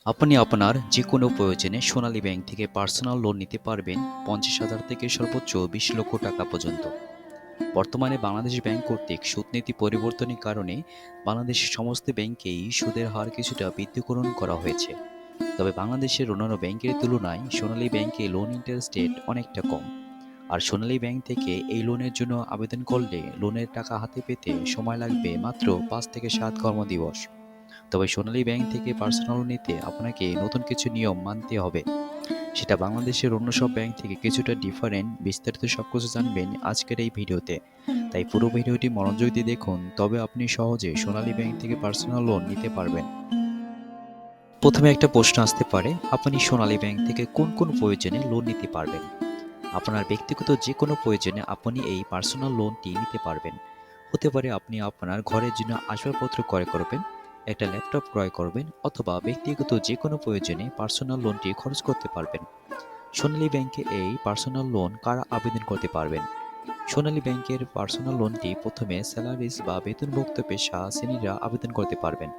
আপনি আপনার যেকোনো প্রয়োজনে সোনালী ব্যাংক থেকে পার্সোনাল লোন নিতে পারবেন 50,000 থেকে সর্বোচ্চ 20 লক্ষ টাকা পর্যন্ত। বর্তমানে বাংলাদেশ ব্যাংক কর্তৃক সুদনীতি পরিবর্তনের কারণে বাংলাদেশের সমস্ত ব্যাংকেই সুদের হার কিছুটা বৃদ্ধিকরণ করা হয়েছে। তবে বাংলাদেশের অন্যান্য ব্যাংকের তুলনায় সোনালী ব্যাংকে লোন ইন্টারেস্ট রেট অনেকটা কম। আর সোনালী ব্যাংক থেকে এই লোনের জন্য আবেদন করলে লোনের টাকা হাতে পেতে সময় লাগবে মাত্র 5 থেকে 7 কর্মদিবস। তবে সোনালী ব্যাংক থেকে পার্সোনাল লোন নিতে আপনাকে নতুন কিছু নিয়ম মানতে হবে। সেটা বাংলাদেশের অন্য সব ব্যাংক থেকে কিছুটা ডিফারেন্ট। বিস্তারিত সবকিছু জানবেন আজকের এই ভিডিওতে। তাই পুরো ভিডিওটি মনোযোগ দিয়ে দেখুন, তবে আপনি সহজে সোনালী ব্যাংক থেকে পার্সোনাল লোন নিতে পারবেন। প্রথমে একটা প্রশ্ন আসতে পারে, আপনি সোনালী ব্যাংক থেকে কোন কোন প্রয়োজনে লোন নিতে পারবেন? আপনার ব্যক্তিগত যে কোনো প্রয়োজনে আপনি এই পার্সোনাল লোনটি নিতে পারবেন। হতে পারে আপনি আপনার ঘরের জন্য আসবাবপত্র ক্রয় করবেন, একটা ল্যাপটপ ক্রয় করবেন, অথবা ব্যক্তিগত যে কোনো প্রয়োজনে পার্সোনাল লোনটি খরচ করতে পারবেন। সোনালী ব্যাংকে এই পার্সোনাল লোন কারা আবেদন করতে পারবেন? সোনালী ব্যাংকের পার্সোনাল লোনটি প্রথমে স্যালারিজ বা বেতনভুক্ত পেশা শ্রেণীরা আবেদন করতে পারবেন।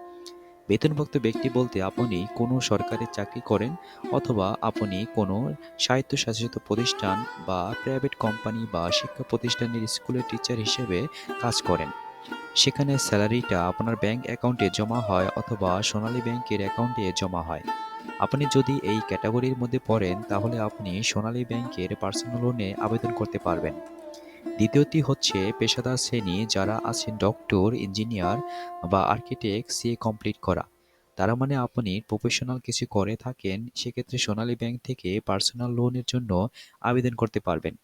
বেতনভুক্ত ব্যক্তি বলতে আপনি কোনো সরকারি চাকরি করেন, অথবা আপনি কোনো স্বায়ত্তশাসিত প্রতিষ্ঠান বা প্রাইভেট কোম্পানি বা শিক্ষা প্রতিষ্ঠানের স্কুলের টিচার হিসেবে কাজ করেন। সেখানে স্যালারিটা আপনার ব্যাংক অ্যাকাউন্টে জমা হয় অথবা সোনালী ব্যাংকের অ্যাকাউন্টে জমা হয়। আপনি যদি এই ক্যাটাগরির মধ্যে পড়েন তাহলে আপনি সোনালী ব্যাংকের পার্সোনাল লোনে আবেদন করতে পারবেন। দ্বিতীয়টি হচ্ছে পেশাদার শ্রেণী, যারা আছেন ডক্টর, ইঞ্জিনিয়ার বা আর্কিটেক্ট সিএ কমপ্লিট করা। তার মানে আপনি প্রফেশনাল কিছু করে থাকেন, সেক্ষেত্রে সোনালী ব্যাংক থেকে পার্সোনাল লোনের জন্য আবেদন করতে পারবেন।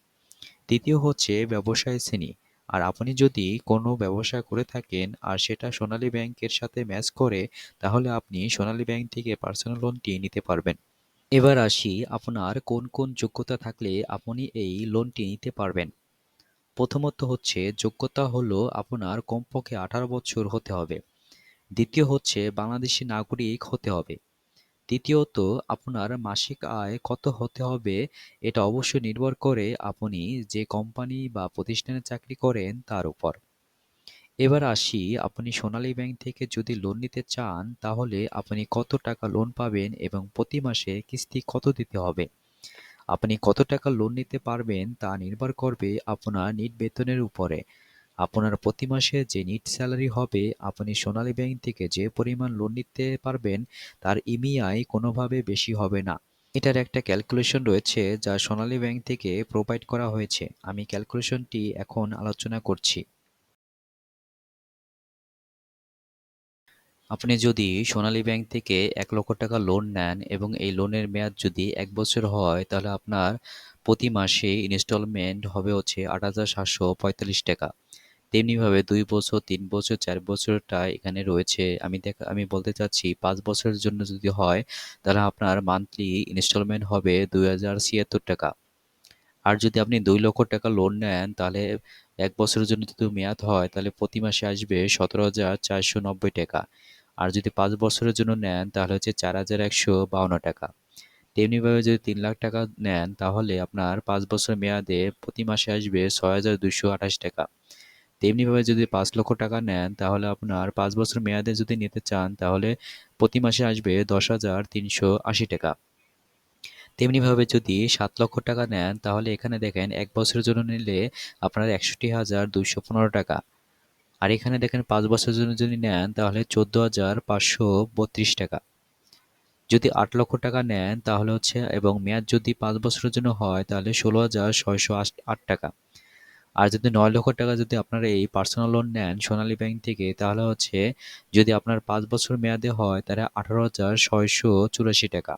তৃতীয় হচ্ছে ব্যবসায় শ্রেণী। আর আপনি যদি কোনো ব্যবসা করে থাকেন আর সেটা সোনালী ব্যাংকের সাথে ম্যাচ করে, তাহলে আপনি সোনালী ব্যাংক থেকে পার্সোনাল লোনটি নিতে পারবেন। এবার আসি আপনার কোন কোন যোগ্যতা থাকলে আপনি এই লোনটি নিতে পারবেন। প্রথমত হচ্ছে যোগ্যতা হলো আপনার কমপক্ষে 18 বছর হতে হবে। দ্বিতীয় হচ্ছে বাংলাদেশী নাগরিক হতে হবে। তৃতীয়ত আপনার মাসিক আয় কত হতে হবে, এটা অবশ্যই নির্ভর করে আপনি যে কোম্পানি বা প্রতিষ্ঠানে চাকরি করেন তার উপর। এবার আসি, আপনি সোনালী ব্যাংক থেকে যদি লোন নিতে চান তাহলে আপনি কত টাকা লোন পাবেন এবং প্রতি মাসে কিস্তি কত দিতে হবে। আপনি কত টাকা লোন নিতে পারবেন তা নির্ভর করবে আপনার নিট বেতনের উপরে। আপনার প্রতি মাসে যে নিট স্যালারি হবে, আপনি সোনালী ব্যাংক থেকে যে পরিমাণ লোন নিতে পারবেন তার ইমিআই কোনোভাবে বেশি হবে না। এটার একটা ক্যালকুলেশন রয়েছে যা সোনালী ব্যাংক থেকে প্রোভাইড করা হয়েছে। আমি ক্যালকুলেশনটি এখন আলোচনা করছি। আপনি যদি সোনালী ব্যাংক থেকে 1 লক্ষ টাকা লোন নেন এবং এই লোনের মেয়াদ যদি 1 বছর হয়, তাহলে আপনার প্রতি মাসে ইনস্টলমেন্ট হবে হচ্ছে 8,745 টাকা। তেমনিভাবে 2 বছর, 3 বছর, 4 বছরটা এখানে রয়েছে। আমি বলতে চাচ্ছি 5 বছরের জন্য যদি হয়, তাহলে আপনার মান্থলি ইনস্টলমেন্ট হবে 2,076 টাকা। আর যদি আপনি 2 লক্ষ টাকা লোন নেন, তাহলে 1 বছরের জন্য যদি মেয়াদ হয়, তাহলে প্রতি মাসে আসবে 17,490 টাকা। আর যদি 5 বছরের জন্য নেন তাহলে হচ্ছে 4,152 টাকা। তেমনিভাবে যদি 3 লাখ টাকা নেন তাহলে আপনার 5 বছর মেয়াদে প্রতি মাসে আসবে 6,228 টাকা। তেমনিভাবে যদি 5 লক্ষ টাকা নেন তাহলে আপনার 5 বছর মেয়াদে যদি নিতে চান তাহলে প্রতি মাসে আসবে 10,380 টাকা। তেমনিভাবে যদি 7 লক্ষ টাকা নেন তাহলে এখানে দেখেন 1 বছরের জন্য নিলে আপনার 61,215 টাকা। আর এখানে দেখেন 5 বছরের জন্য যদি নেন তাহলে 14,532 টাকা। যদি 8 লক্ষ টাকা নেন তাহলে হচ্ছে এবং মেয়াদ যদি 5 বছরের জন্য হয় তাহলে 16,608 টাকা। আর যদি 9 লক্ষ টাকা যদি আপনারা এই পার্সোনাল লোন নেন সোনালী ব্যাংক থেকে, তাহলে হচ্ছে যদি আপনার 5 বছর মেয়াদে হয় তাহলে 18,684 টাকা।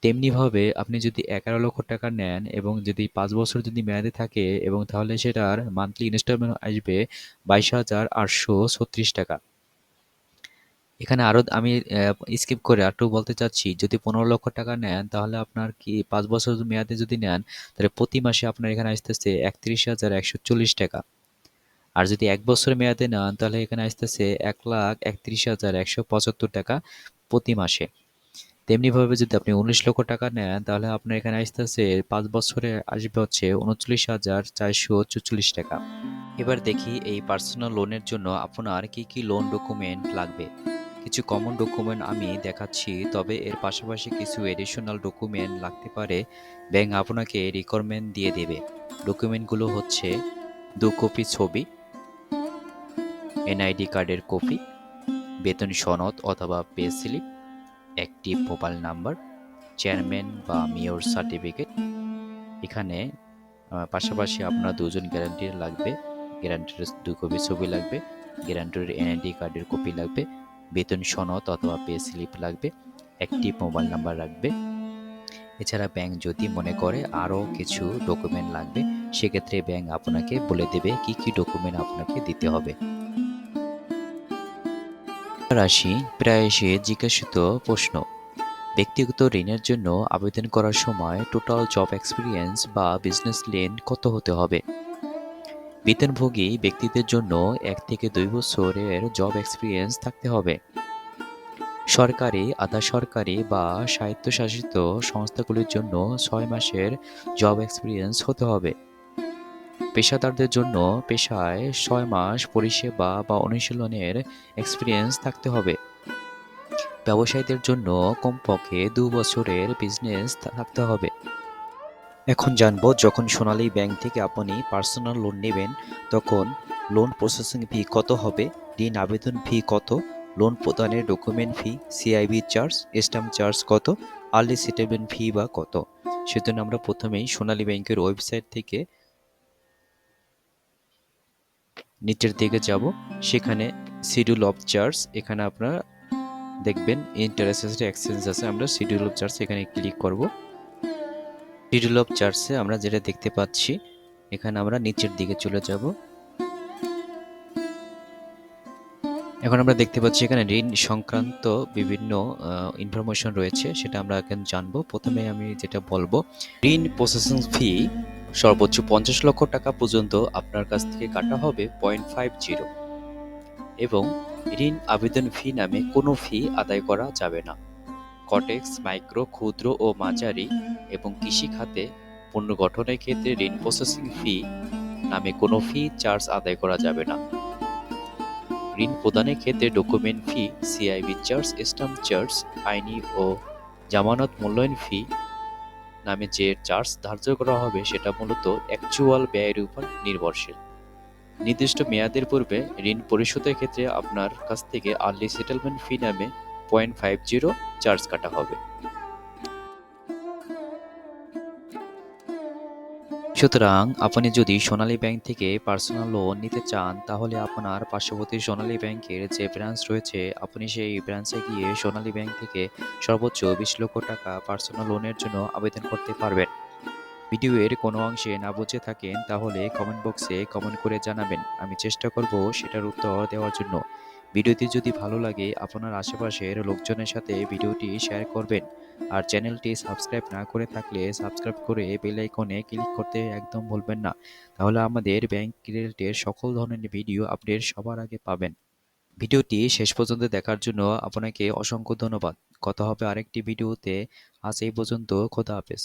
তেমনিভাবে আপনি যদি 11 লক্ষ টাকা নেন এবং যদি 5 বছর যদি মেয়াদে থাকে এবং তাহলে সেটার মান্থলি ইনস্টলমেন্ট আসবে 22,836 টাকা। এখানে আরও আমি স্কিপ করে আরেকটু বলতে চাচ্ছি, যদি 15 লক্ষ টাকা নেন তাহলে আপনার কি 5 বছর মেয়াদে যদি নেন তাহলে প্রতি মাসে আপনার এখানে আসতেছে 31,140 টাকা। আর যদি 1 বছর মেয়াদে নেন তাহলে এখানে আসতেছে 1,31,175 টাকা প্রতি মাসে। তেমনিভাবে যদি আপনি 19 লক্ষ টাকা নেন তাহলে আপনার এখানে আসতেছে 5 বছরে আসবে হচ্ছে 39,444 টাকা। এবার দেখি এই পার্সোনাল লোনের জন্য আপনার কি কি লোন ডকুমেন্ট লাগবে। কিছু কমন ডকুমেন্ট আমি দেখাচ্ছি, তবে এর পাশাপাশি কিছু এডিশনাল ডকুমেন্ট লাগতে পারে। ব্যাংক আপনাকে রিকোয়ারমেন্ট দিয়ে দেবে। ডকুমেন্টগুলো হচ্ছে 2 কপি ছবি, এনআইডি কার্ডের কপি, বেতন সনদ অথবা পে স্লিপ, একটি মোবাইল নাম্বার, চেয়ারম্যান বা মেয়র সার্টিফিকেট। এখানে পাশাপাশি আপনার 2 জন গ্যারান্টির লাগবে। গ্যারান্টির 2 কপি ছবি লাগবে, গ্যারান্টির এনআইডি কার্ডের কপি লাগবে, বেতন সনদ অথবা পে স্লিপ লাগবে, একটি মোবাইল নাম্বার লাগবে। এছাড়া ব্যাংক যদি মনে করে আরও কিছু ডকুমেন্ট লাগবে, সেক্ষেত্রে ব্যাংক আপনাকে বলে দেবে কি কি ডকুমেন্ট আপনাকে দিতে হবে। রাশি প্রায়শই জিজ্ঞাসিত প্রশ্ন। ব্যক্তিগত ঋণের জন্য আবেদন করার সময় টোটাল জব এক্সপিরিয়েন্স বা বিজনেস লেন কত হতে হবে? বেতনভোগী ব্যক্তিদের জন্য 1 থেকে 2 বছরের জব এক্সপিরিয়েন্স থাকতে হবে। সরকারি, আধা সরকারি বা স্বায়ত্তশাসিত সংস্থাগুলির জন্য 6 মাসের জব এক্সপিরিয়েন্স হতে হবে। পেশাদারদের জন্য পেশায় 6 মাস পরিষেবা বা অনুশীলনের এক্সপিরিয়েন্স থাকতে হবে। ব্যবসায়ীদের জন্য কমপক্ষে 2 বছরের বিজনেস থাকতে হবে। এখন জানবো, যখন সোনালী ব্যাংক থেকে আপনি পার্সোনাল লোন নেবেন, তখন লোন প্রসেসিং ফি কত হবে, ঋণ আবেদন ফি কত, লোন প্রদানের ডকুমেন্ট ফি, সিআইবি চার্জ, স্ট্যাম্প চার্জ কত, আর্লি সেটেলমেন্ট ফি বা কত। সেজন্য আমরা প্রথমেই সোনালী ব্যাংকের ওয়েবসাইট থেকে নিচের দিকে যাব। সেখানে শিডিউল অফ চার্জ, এখানে আপনারা দেখবেন ইন্টারেস্ট এক্সচেঞ্জ আছে। আমরা শিডিউল অফ চার্জ এখানে ক্লিক করব। শিডিউল অফ চার্জে আমরা যেটা দেখতে পাচ্ছি, এখানে আমরা নিচের দিকে চলে যাব। এখন আমরা দেখতে পাচ্ছি এখানে ঋণ সংক্রান্ত বিভিন্ন ইনফরমেশন রয়েছে, সেটা আমরা এখন জানবো। প্রথমে আমি যেটা বলবো, ঋণ প্রসেসিং ফি সর্বোচ্চ 50 লক্ষ টাকা পর্যন্ত আপনার কাছ থেকে কাটা হবে 0.50, এবং ঋণ আবেদন ফি নামে কোনো ফি আদায় করা যাবে না। কটেক্স, মাইক্রো, ক্ষুদ্র ও মাঝারি এবং কৃষি খাতে পণ্য গঠনের ক্ষেত্রে ঋণ প্রসেসিং ফি নামে কোনো ফি চার্জ আদায় করা যাবে না। ঋণ প্রদানের ক্ষেত্রে ডকুমেন্ট ফি, সিআইবি চার্জ, স্ট্যাম্প চার্জ, আইনি ও জামানত মূল্যায়ন ফি নামে যে চার্জ ধার্য করা হবে সেটা মূলত অ্যাকচুয়াল ব্যয়ের উপর নির্ভরশীল। নির্দিষ্ট মেয়াদের পূর্বে ঋণ পরিশোধের ক্ষেত্রে আপনার কাছ থেকে আর্লি সেটেলমেন্ট ফি নামে 0.50 চার্জ কাটা হবে। সুতরাং আপনি যদি সোনালী ব্যাংক থেকে পার্সোনাল লোন নিতে চান, তাহলে আপনার পার্শ্ববর্তী সোনালী ব্যাংকের যে ব্রাঞ্চ রয়েছে, আপনি সেই ব্রাঞ্চে গিয়ে সোনালী ব্যাংক থেকে সর্বোচ্চ 20 লক্ষ টাকা পার্সোনাল লোনের জন্য আবেদন করতে পারবেন। ভিডিওর কোনো অংশে না বুঝে থাকেন, তাহলে কমেন্ট বক্সে কমেন্ট করে জানাবেন। আমি চেষ্টা করব সেটার উত্তর দেওয়ার জন্য। ভিডিওটি যদি ভালো লাগে, আপনার আশেপাশের লোকজনের সাথে ভিডিওটি শেয়ার করবেন। আর চ্যানেলটি সাবস্ক্রাইব না করে থাকলে সাবস্ক্রাইব করে বেল আইকনে ক্লিক করতে একদম ভুলবেন না। তাহলে আমাদের ব্যাংক রিলেটেড সকল ধরনের ভিডিও আপডেট সবার আগে পাবেন। ভিডিওটি শেষ পর্যন্ত দেখার জন্য আপনাকে অসংখ্য ধন্যবাদ। কথা হবে আরেকটি ভিডিওতে। আজ এই পর্যন্ত। খোদা হাফেজ।